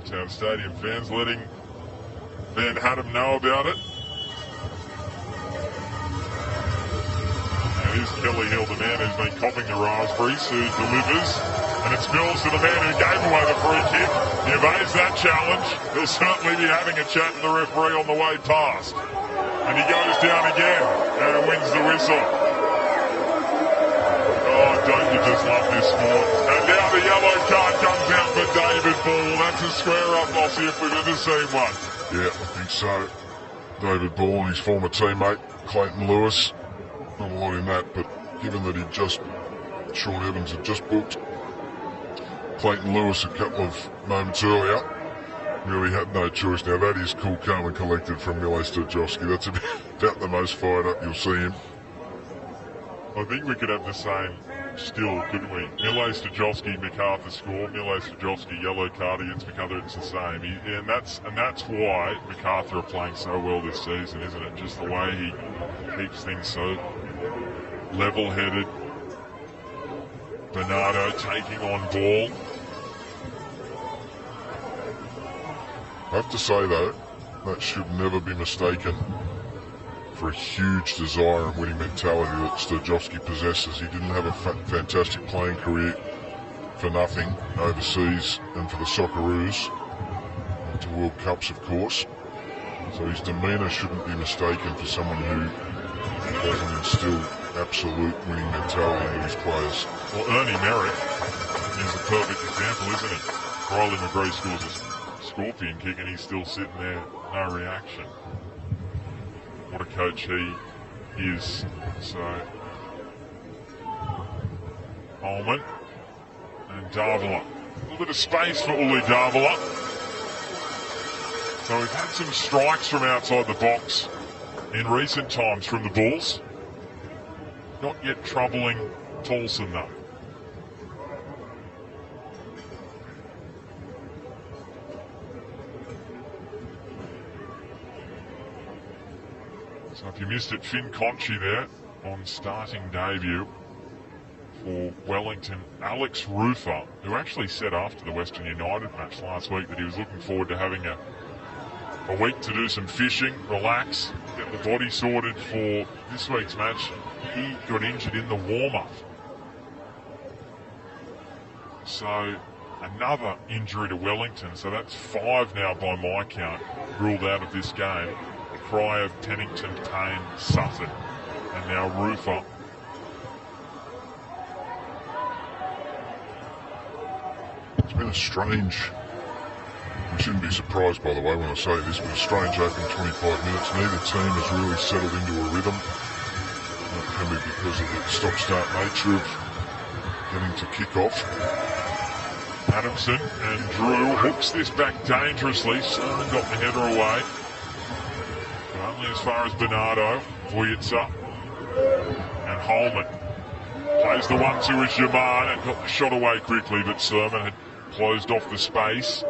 Town Stadium fans, letting Van Haddam know about it. And here's Kelly Hill, the man who's been copping the raspberries, who delivers. And it's Mills to the man who gave away the free kick. He evades that challenge. He'll certainly be having a chat to the referee on the way past. And he goes down again and wins the whistle. Oh, don't you just love this sport? And now the yellow card comes out for David Ball. That's a square up, Mossy, if we've ever seen one. Yeah, I think so. David Ball and his former teammate, Clayton Lewis. Not a lot in that, but given that Sean Evans had just booked Clayton Lewis a couple of moments earlier, really had no choice. Now that is cool, calm and collected from Mile Stojovski. That's about the most fired up you'll see him. I think we could have the same still, couldn't we? Mile Stojovski, MacArthur score. Mile Stojovski, yellow card against MacArthur. It's the same. And that's why MacArthur are playing so well this season, isn't it? Just the way he keeps things so level-headed. Bernardo taking on Ball. I have to say, though, that should never be mistaken for a huge desire and winning mentality that Stojovski possesses. He didn't have a fantastic playing career for nothing overseas and for the Socceroos, to World Cups, of course. So his demeanour shouldn't be mistaken for someone who doesn't instill absolute winning mentality into his players. Well, Ernie Merrick is a perfect example, isn't he? Riley McGree scores a scorpion kick and he's still sitting there, no reaction. What a coach he is. So, Holman and Davila. A little bit of space for Uli Davila. So we've had some strikes from outside the box in recent times from the Bulls. Not yet troubling Tolson though. So if you missed it, Finn Conchi there on starting debut for Wellington. Alex Rufer, who actually said after the Western United match last week that he was looking forward to having a week to do some fishing, relax, get the body sorted for this week's match. He got injured in the warm-up. So another injury to Wellington. So that's 5 now by my count, ruled out of this game. Cryer, Pennington, Payne, Sutton, and now Rufer. It's been a strange, we shouldn't be surprised by the way when I say this, but a strange opening 25 minutes. Neither team has really settled into a rhythm. That can be because of the stop-start nature of getting to kick off. Adamson and Drew hooks this back dangerously. Sermon got the header away. Only as far as Bernardo, Vujitsa, and Holman. Plays the 1-2 as Jaman and got the shot away quickly, but Sermon had closed off the space.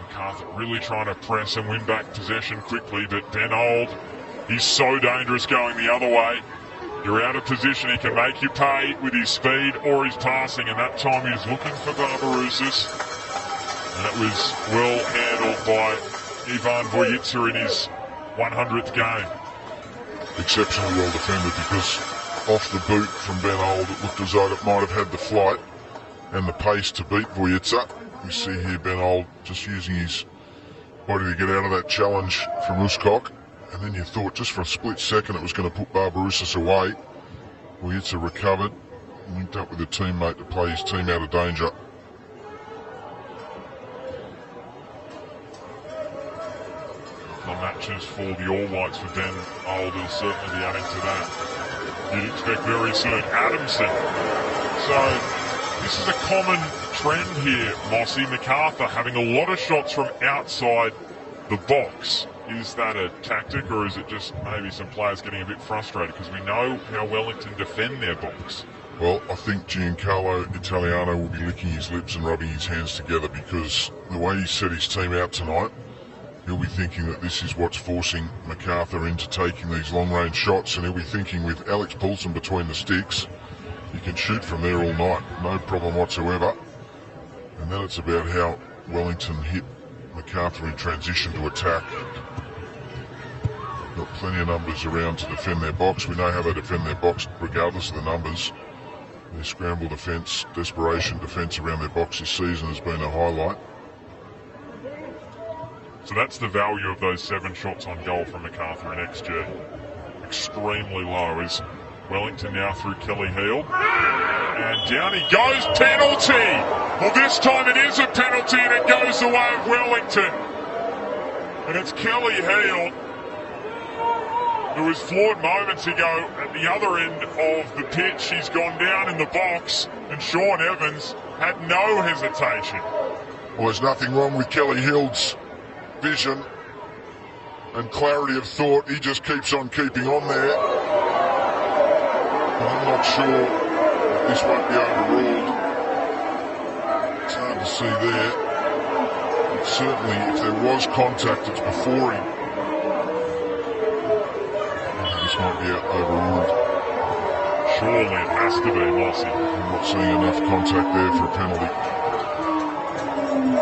MacArthur really trying to press and win back possession quickly, but Ben Old, he's so dangerous going the other way. You're out of position, he can make you pay with his speed or his passing, and that time he was looking for Barbarouses. And it was well handled by Ivan Vujitsa in his 100th game. Exceptionally well defended, because off the boot from Ben Old it looked as though it might have had the flight and the pace to beat Vujitsa. You see here Ben Old just using his body to get out of that challenge from Uskok, and then you thought just for a split second it was going to put Barbarouses away. Vujitsa recovered, linked up with a teammate to play his team out of danger. The matches for the All Whites for Ben Old will certainly be adding to that. You'd expect very soon. Adamson. So this is a common trend here, Mossy. MacArthur having a lot of shots from outside the box. Is that a tactic, or is it just maybe some players getting a bit frustrated? Because we know how Wellington defend their box. Well, I think Giancarlo Italiano will be licking his lips and rubbing his hands together, because the way he set his team out tonight, he'll be thinking that this is what's forcing MacArthur into taking these long-range shots, and he'll be thinking with Alex Poulsen between the sticks, he can shoot from there all night, no problem whatsoever. And then it's about how Wellington hit MacArthur in transition to attack. Got plenty of numbers around to defend their box. We know how they defend their box regardless of the numbers. Their scramble defence, desperation defence around their box this season has been a highlight. So that's the value of those 7 shots on goal from MacArthur in XG. Extremely low is Wellington now through Kelly Heald. And down he goes, penalty! Well, this time it is a penalty and it goes the way of Wellington. And it's Kelly Heald, who was floored moments ago at the other end of the pitch. He's gone down in the box, and Sean Evans had no hesitation. Well, there's nothing wrong with Kelly Heald's vision and clarity of thought. He just keeps on keeping on there. But I'm not sure if this won't be overruled. It's hard to see there. But certainly, if there was contact, it's before him. This might be overruled. Surely it has to be, Mossy. I'm not seeing enough contact there for a penalty.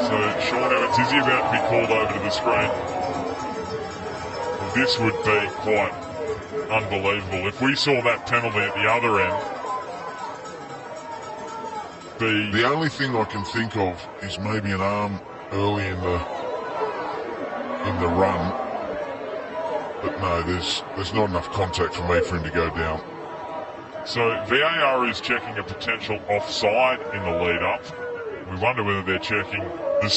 So Sean Evans, is he about to be called over to the screen? Well, this would be quite unbelievable. If we saw that penalty at the other end, the only thing I can think of is maybe an arm early in the run. But no, there's not enough contact for me for him to go down. So VAR is checking a potential offside in the lead-up. We wonder whether they're checking the